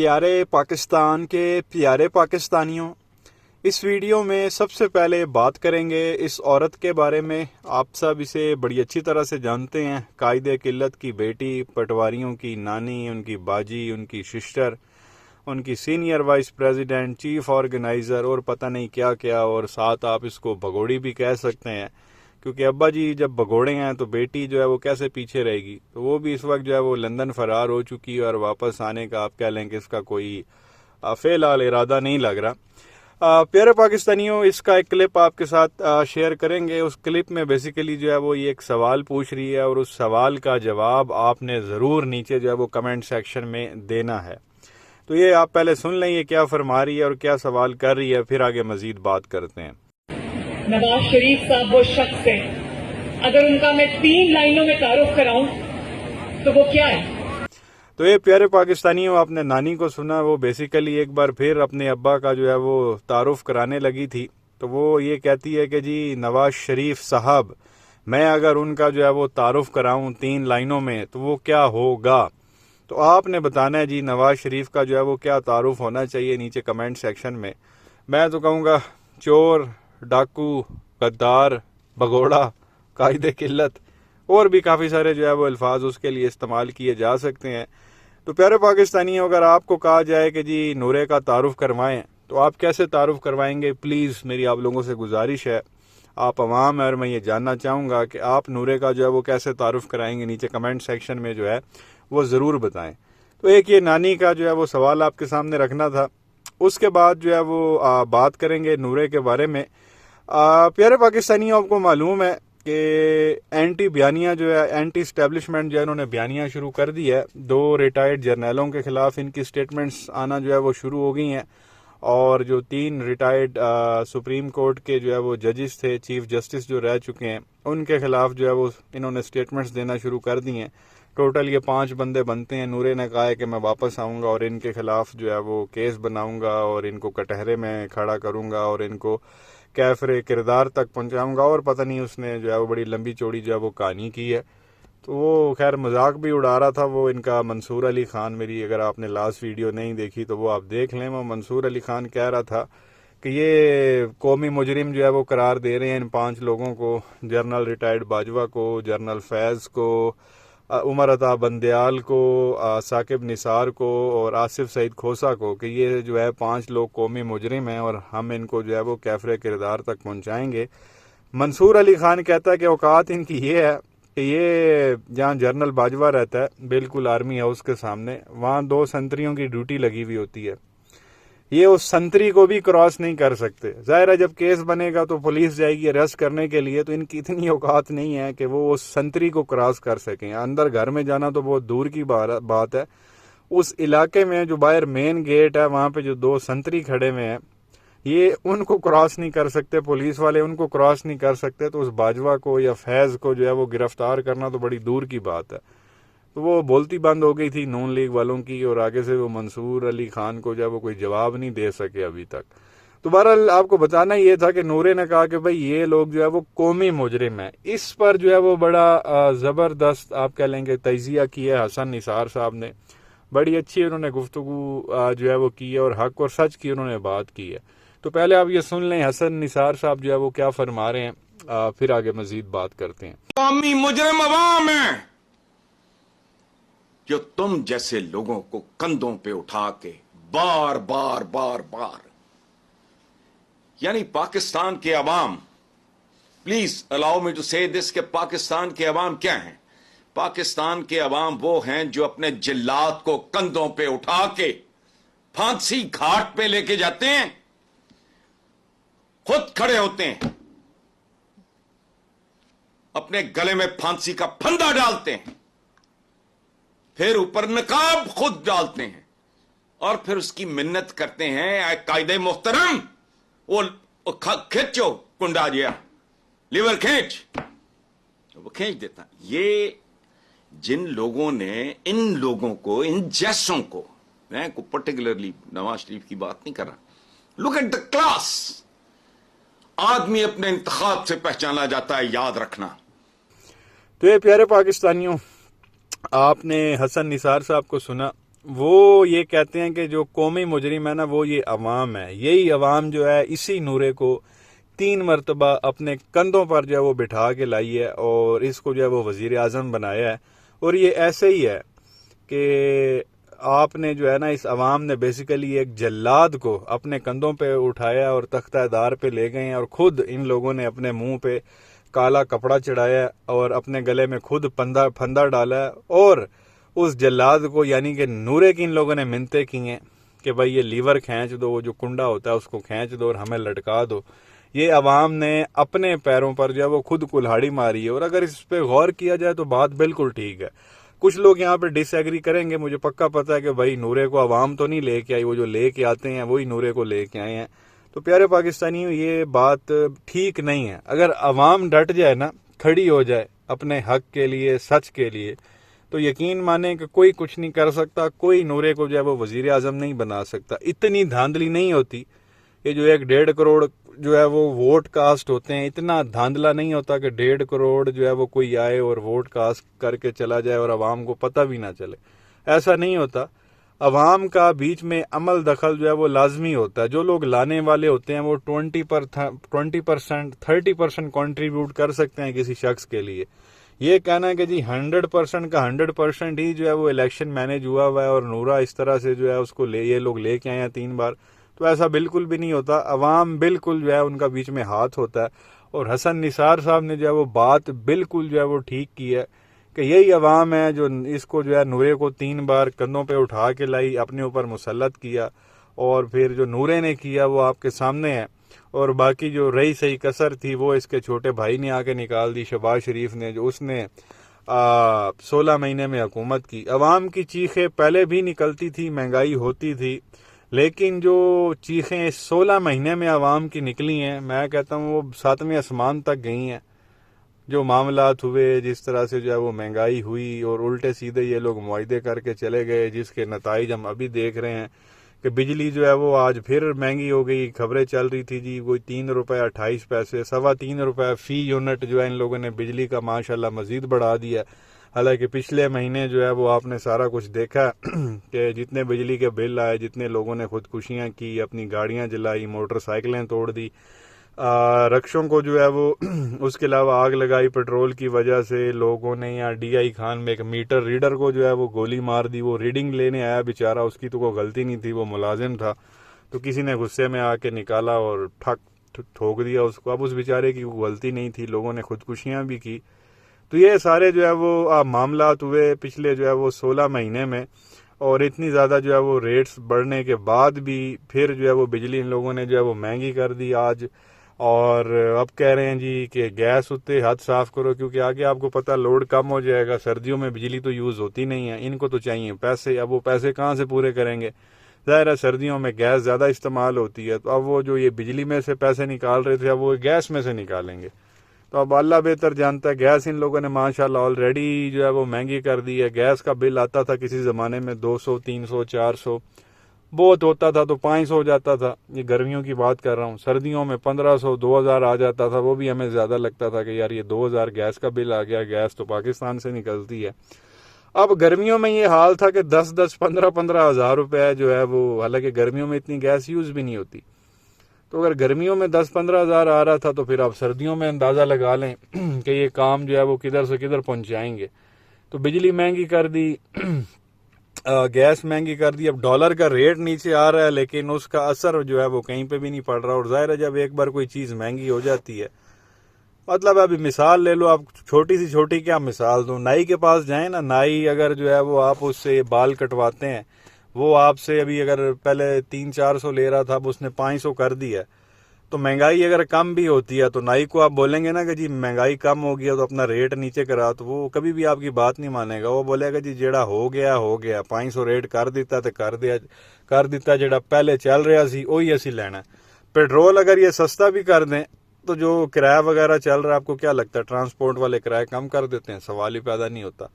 پیارے پاکستان کے پیارے پاکستانیوں، اس ویڈیو میں سب سے پہلے بات کریں گے اس عورت کے بارے میں۔ آپ سب اسے بڑی اچھی طرح سے جانتے ہیں۔ قائد قلت کی بیٹی، پٹواریوں کی نانی، ان کی باجی، ان کی سسٹر، ان کی senior vice president, chief organiser اور پتہ نہیں کیا کیا، اور ساتھ آپ اس کو بھگوڑی بھی کہہ سکتے ہیں، کیونکہ ابا جی جب بھگوڑے ہیں تو بیٹی جو ہے وہ کیسے پیچھے رہے گی۔ تو وہ بھی اس وقت جو ہے وہ لندن فرار ہو چکی ہے، اور واپس آنے کا آپ کہہ لیں کہ اس کا کوئی فی الحال ارادہ نہیں لگ رہا۔ پیارے پاکستانیوں، اس کا ایک کلپ آپ کے ساتھ شیئر کریں گے۔ اس کلپ میں بیسیکلی جو ہے وہ یہ ایک سوال پوچھ رہی ہے، اور اس سوال کا جواب آپ نے ضرور نیچے جو ہے وہ کمنٹ سیکشن میں دینا ہے۔ تو یہ آپ پہلے سن لیں یہ کیا فرما رہی ہے اور کیا سوال کر رہی ہے، پھر آگے مزید بات کرتے ہیں۔ نواز شریف صاحب وہ شخص ہے، اگر ان کا میں 3 لائنوں میں تعارف کراؤں تو وہ کیا ہے؟ تو یہ پیارے پاکستانیوں، آپ نے نانی کو سنا، وہ بیسیکلی ایک بار پھر اپنے ابا کا جو ہے وہ تعارف کرانے لگی تھی۔ تو وہ یہ کہتی ہے کہ جی نواز شریف صاحب، میں اگر ان کا جو ہے وہ تعارف کراؤں 3 لائنوں میں تو وہ کیا ہوگا؟ تو آپ نے بتانا ہے جی نواز شریف کا جو ہے وہ کیا تعارف ہونا چاہیے نیچے کمنٹ سیکشن میں۔ میں تو کہوں گا چور، ڈاکو، غدار، بھگوڑا، قائد قلت، اور بھی کافی سارے جو ہے وہ الفاظ اس کے لیے استعمال کیے جا سکتے ہیں۔ تو پیارے پاکستانیوں، اگر آپ کو کہا جائے کہ جی نورے کا تعارف کروائیں تو آپ کیسے تعارف کروائیں گے؟ پلیز میری آپ لوگوں سے گزارش ہے، آپ عوام ہیں اور میں یہ جاننا چاہوں گا کہ آپ نورے کا جو ہے وہ کیسے تعارف کرائیں گے، نیچے کمنٹ سیکشن میں جو ہے وہ ضرور بتائیں۔ تو ایک یہ نانی کا جو ہے وہ سوال آپ کے سامنے رکھنا تھا۔ اس کے بعد جو ہے وہ بات کریں گے نورے کے بارے میں۔ پیارے پاکستانیوں، آپ کو معلوم ہے کہ اینٹی بیانیہ جو ہے، اینٹی اسٹیبلشمنٹ جو ہے، انہوں نے بیانیہ شروع کر دی ہے۔ 2 ریٹائرڈ جرنیلوں کے خلاف ان کی سٹیٹمنٹس آنا جو ہے وہ شروع ہو گئی ہیں، اور جو 3 ریٹائرڈ سپریم کورٹ کے جو ہے وہ ججز تھے، چیف جسٹس جو رہ چکے ہیں، ان کے خلاف جو ہے وہ انہوں نے سٹیٹمنٹس دینا شروع کر دی ہیں۔ ٹوٹل یہ 5 بندے بنتے ہیں۔ نورے نے کہا ہے کہ میں واپس آؤں گا اور ان کے خلاف جو ہے وہ کیس بناؤں گا، اور ان کو کٹہرے میں کھڑا کروں گا، اور ان کو کیفر کردار تک پہنچاؤں گا، اور پتہ نہیں اس نے جو ہے وہ بڑی لمبی چوڑی جو ہے وہ کہانی کی ہے۔ تو وہ خیر مذاق بھی اڑا رہا تھا وہ ان کا منصور علی خان۔ میری اگر آپ نے لاسٹ ویڈیو نہیں دیکھی تو وہ آپ دیکھ لیں۔ وہ منصور علی خان کہہ رہا تھا کہ یہ قومی مجرم جو ہے وہ قرار دے رہے ہیں ان 5 لوگوں کو، جنرل ریٹائرڈ باجوہ کو، جنرل فیض کو، عمر عطا بندیال کو، ثاقب نثار کو، اور آصف سعید کھوسہ کو، کہ یہ جو ہے 5 لوگ قومی مجرم ہیں اور ہم ان کو جو ہے وہ کیفر کردار تک پہنچائیں گے۔ منصور علی خان کہتا ہے کہ اوقات ان کی یہ ہے کہ یہ جہاں جنرل باجوہ رہتا ہے بالکل آرمی ہاؤس کے سامنے، وہاں 2 سنتریوں کی ڈیوٹی لگی ہوئی ہوتی ہے، یہ اس سنتری کو بھی کراس نہیں کر سکتے۔ ظاہر ہے جب کیس بنے گا تو پولیس جائے گی اریسٹ کرنے کے لیے، تو ان کی اتنی اوقات نہیں ہے کہ وہ اس سنتری کو کراس کر سکیں۔ اندر گھر میں جانا تو بہت دور کی بات ہے، اس علاقے میں جو باہر مین گیٹ ہے وہاں پہ جو 2 سنتری کھڑے ہوئے ہیں، یہ ان کو کراس نہیں کر سکتے، پولیس والے ان کو کراس نہیں کر سکتے، تو اس باجوہ کو یا فیض کو جو ہے وہ گرفتار کرنا تو بڑی دور کی بات ہے۔ تو وہ بولتی بند ہو گئی تھی نون لیگ والوں کی، اور آگے سے وہ منصور علی خان کو جو ہے وہ کوئی جواب نہیں دے سکے ابھی تک۔ تو بہرحال آپ کو بتانا یہ تھا کہ نورے نے کہا کہ بھئی یہ لوگ جو ہے وہ قومی مجرم ہیں۔ اس پر جو ہے وہ بڑا زبردست آپ کہہ لیں گے تجزیہ کیا ہے حسن نثار صاحب نے، بڑی اچھی انہوں نے گفتگو جو ہے وہ کی ہے، اور حق اور سچ کی انہوں نے بات کی ہے۔ تو پہلے آپ یہ سن لیں حسن نثار صاحب جو ہے وہ کیا فرما رہے ہیں، پھر آگے مزید بات کرتے ہیں۔ قومی مجرم عوام ہیں جو تم جیسے لوگوں کو کندھوں پہ اٹھا کے بار بار بار بار، یعنی پاکستان کے عوام، پلیز الاؤ می ٹو سے دس، کہ پاکستان کے عوام کیا ہیں؟ پاکستان کے عوام وہ ہیں جو اپنے جلات کو کندھوں پہ اٹھا کے پھانسی گھاٹ پہ لے کے جاتے ہیں، خود کھڑے ہوتے ہیں، اپنے گلے میں پھانسی کا پھندا ڈالتے ہیں، پھر اوپر نقاب خود ڈالتے ہیں، اور پھر اس کی منت کرتے ہیں، اے قائد محترم وہ کھینچو کنڈا جیا، لیور کھینچ، وہ کھینچ دیتا۔ یہ جن لوگوں نے ان لوگوں کو، ان جیسوں کو، میں کو پرٹیکولرلی نواز شریف کی بات نہیں کر رہا، لک ایٹ دا کلاس، آدمی اپنے انتخاب سے پہچانا جاتا ہے، یاد رکھنا۔ تو یہ پیارے پاکستانیوں، آپ نے حسن نثار صاحب کو سنا، وہ یہ کہتے ہیں کہ جو قومی مجرم ہے نا وہ یہ عوام ہے. یہی عوام جو ہے اسی نورے کو 3 مرتبہ اپنے کندھوں پر جو ہے وہ بٹھا کے لائی ہے اور اس کو جو ہے وہ وزیر اعظم بنایا ہے. اور یہ ایسے ہی ہے کہ آپ نے جو ہے نا اس عوام نے بیسیکلی ایک جلاد کو اپنے کندھوں پہ اٹھایا اور تختہ دار پہ لے گئے ہیں اور خود ان لوگوں نے اپنے منہ پہ کالا کپڑا چڑھایا ہے اور اپنے گلے میں خود پھندا ڈالا ہے اور اس جلاد کو یعنی کہ نورے کی ان لوگوں نے منتیں کی ہیں کہ بھائی یہ لیور کھینچ دو, وہ جو کنڈا ہوتا ہے اس کو کھینچ دو اور ہمیں لٹکا دو. یہ عوام نے اپنے پیروں پر جو ہے وہ خود کلہاڑی ماری ہے. اور اگر اس پہ غور کیا جائے تو بات بالکل ٹھیک ہے. کچھ لوگ یہاں پہ ڈس ایگری کریں گے, مجھے پکا پتا ہے کہ بھائی نورے کو عوام تو نہیں لے کے آئی, وہ جو لے کے آتے ہیں وہی نورے کو لے کے آئے ہیں. تو پیارے پاکستانیوں یہ بات ٹھیک نہیں ہے. اگر عوام ڈٹ جائے نا, کھڑی ہو جائے اپنے حق کے لیے, سچ کے لیے, تو یقین مانیں کہ کوئی کچھ نہیں کر سکتا, کوئی نورے کو جو ہے وہ وزیر اعظم نہیں بنا سکتا. اتنی دھاندلی نہیں ہوتی. یہ جو 1.5 کروڑ جو ہے وہ ووٹ کاسٹ ہوتے ہیں, اتنا دھاندلا نہیں ہوتا کہ 1.5 کروڑ جو ہے وہ کوئی آئے اور ووٹ کاسٹ کر کے چلا جائے اور عوام کو پتہ بھی نہ چلے. ایسا نہیں ہوتا. عوام کا بیچ میں عمل دخل جو ہے وہ لازمی ہوتا ہے. جو لوگ لانے والے ہوتے ہیں وہ 20% 30% کنٹریبیوٹ کر سکتے ہیں کسی شخص کے لیے. یہ کہنا ہے کہ جی 100% کا 100% ہی جو ہے وہ الیکشن مینیج ہوا ہے اور نورا اس طرح سے جو ہے اس کو یہ لوگ لے کے آئے ہیں 3 بار, تو ایسا بالکل بھی نہیں ہوتا. عوام بالکل جو ہے ان کا بیچ میں ہاتھ ہوتا ہے. اور حسن نثار صاحب نے جو ہے وہ بات بالکل جو ہے وہ ٹھیک کی ہے کہ یہی عوام ہے جو اس کو جو ہے نورے کو 3 بار کندھوں پہ اٹھا کے لائی, اپنے اوپر مسلط کیا, اور پھر جو نورے نے کیا وہ آپ کے سامنے ہے. اور باقی جو رہی صحیح کسر تھی وہ اس کے چھوٹے بھائی نے آ کے نکال دی, شہباز شریف نے, جو اس نے 16 مہینے میں حکومت کی. عوام کی چیخیں پہلے بھی نکلتی تھی, مہنگائی ہوتی تھی, لیکن جو چیخیں 16 مہینے میں عوام کی نکلی ہیں, میں کہتا ہوں وہ 7ویں آسمان تک گئی ہیں. جو معاملات ہوئے, جس طرح سے جو ہے وہ مہنگائی ہوئی اور الٹے سیدھے یہ لوگ معاہدے کر کے چلے گئے, جس کے نتائج ہم ابھی دیکھ رہے ہیں کہ بجلی جو ہے وہ آج پھر مہنگی ہو گئی. خبریں چل رہی تھی جی کوئی 3 روپے 28 پیسے, 3.25 روپے فی یونٹ جو ہے ان لوگوں نے بجلی کا ماشاءاللہ مزید بڑھا دیا. حالانکہ پچھلے مہینے جو ہے وہ آپ نے سارا کچھ دیکھا کہ جتنے بجلی کے بل آئے, جتنے لوگوں نے خودکشیاں کی, اپنی گاڑیاں جلائی, موٹر سائیکلیں توڑ دی, رکشوں کو جو ہے وہ اس کے علاوہ آگ لگائی پیٹرول کی وجہ سے لوگوں نے. یا ڈی آئی خان میں ایک میٹر ریڈر کو جو ہے وہ گولی مار دی. وہ ریڈنگ لینے آیا بیچارہ, اس کی تو کوئی غلطی نہیں تھی, وہ ملازم تھا, تو کسی نے غصے میں آ کے نکالا اور ٹھوک دیا اس کو. اب اس بیچارے کی کوئی غلطی نہیں تھی, لوگوں نے خودکشیاں بھی کی. تو یہ سارے جو ہے وہ معاملات ہوئے پچھلے جو ہے وہ 16 مہینے میں. اور اتنی زیادہ جو ہے وہ ریٹس بڑھنے کے بعد بھی پھر جو ہے وہ بجلی ان لوگوں نے جو ہے وہ مہنگی کر دی آج. اور اب کہہ رہے ہیں جی کہ گیس اتے ہاتھ صاف کرو, کیونکہ آگے آپ کو پتہ لوڈ کم ہو جائے گا. سردیوں میں بجلی تو یوز ہوتی نہیں ہے, ان کو تو چاہیے پیسے. اب وہ پیسے کہاں سے پورے کریں گے؟ ظاہر ہے سردیوں میں گیس زیادہ استعمال ہوتی ہے, تو اب وہ جو یہ بجلی میں سے پیسے نکال رہے تھے اب وہ گیس میں سے نکالیں گے. تو اب اللہ بہتر جانتا ہے. گیس ان لوگوں نے ماشاءاللہ آلریڈی جو ہے وہ مہنگی کر دی ہے. گیس کا بل آتا تھا کسی زمانے میں 200 300 400, بہت ہوتا تھا تو 500 ہو جاتا تھا. یہ گرمیوں کی بات کر رہا ہوں. سردیوں میں 1500 2000 آ جاتا تھا. وہ بھی ہمیں زیادہ لگتا تھا کہ یار یہ 2000 گیس کا بل آ گیا, گیس تو پاکستان سے نکلتی ہے. اب گرمیوں میں یہ حال تھا کہ 10 15 ہزار روپے جو ہے وہ, حالانکہ گرمیوں میں اتنی گیس یوز بھی نہیں ہوتی. تو اگر گرمیوں میں 10-15 ہزار آ رہا تھا تو پھر آپ سردیوں میں اندازہ لگا لیں کہ یہ کام جو ہے وہ کدھر سے کدھر پہنچائیں گے. تو بجلی مہنگی کر دی, گیس مہنگی کر دی. اب ڈالر کا ریٹ نیچے آ رہا ہے لیکن اس کا اثر جو ہے وہ کہیں پہ بھی نہیں پڑ رہا. اور ظاہر ہے جب ایک بار کوئی چیز مہنگی ہو جاتی ہے, مطلب ابھی مثال لے لو آپ, چھوٹی سی چھوٹی کیا مثال دوں, نائی کے پاس جائیں نا, نائی اگر جو ہے وہ آپ اس سے بال کٹواتے ہیں, وہ آپ سے ابھی اگر پہلے 300-400 لے رہا تھا اب اس نے 500 کر دیا. تو مہنگائی اگر کم بھی ہوتی ہے تو نائی کو آپ بولیں گے نا کہ جی مہنگائی کم ہو گیا تو اپنا ریٹ نیچے کرا, تو وہ کبھی بھی آپ کی بات نہیں مانے گا. وہ بولے گا جی جیڑا ہو گیا 500 ریٹ کر دیتا تو کر دیتا, جیڑا پہلے چل رہا سی وہی اسی لینا. پیٹرول اگر یہ سستا بھی کر دیں تو جو کرایہ وغیرہ چل رہا ہے, آپ کو کیا لگتا ہے ٹرانسپورٹ والے کرایہ کم کر دیتے ہیں؟ سوال ہی پیدا نہیں ہوتا.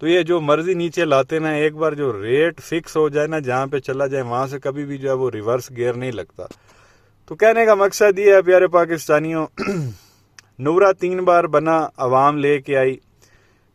تو یہ جو مرضی نیچے لاتے نا, ایک بار جو ریٹ فکس ہو جائے نا, جہاں پہ چلا جائے وہاں سے کبھی بھی جو ہے وہ ریورس گیئر نہیں لگتا. تو کہنے کا مقصد یہ ہے پیارے پاکستانیوں, نورا 3 بار بنا, عوام لے کے آئی,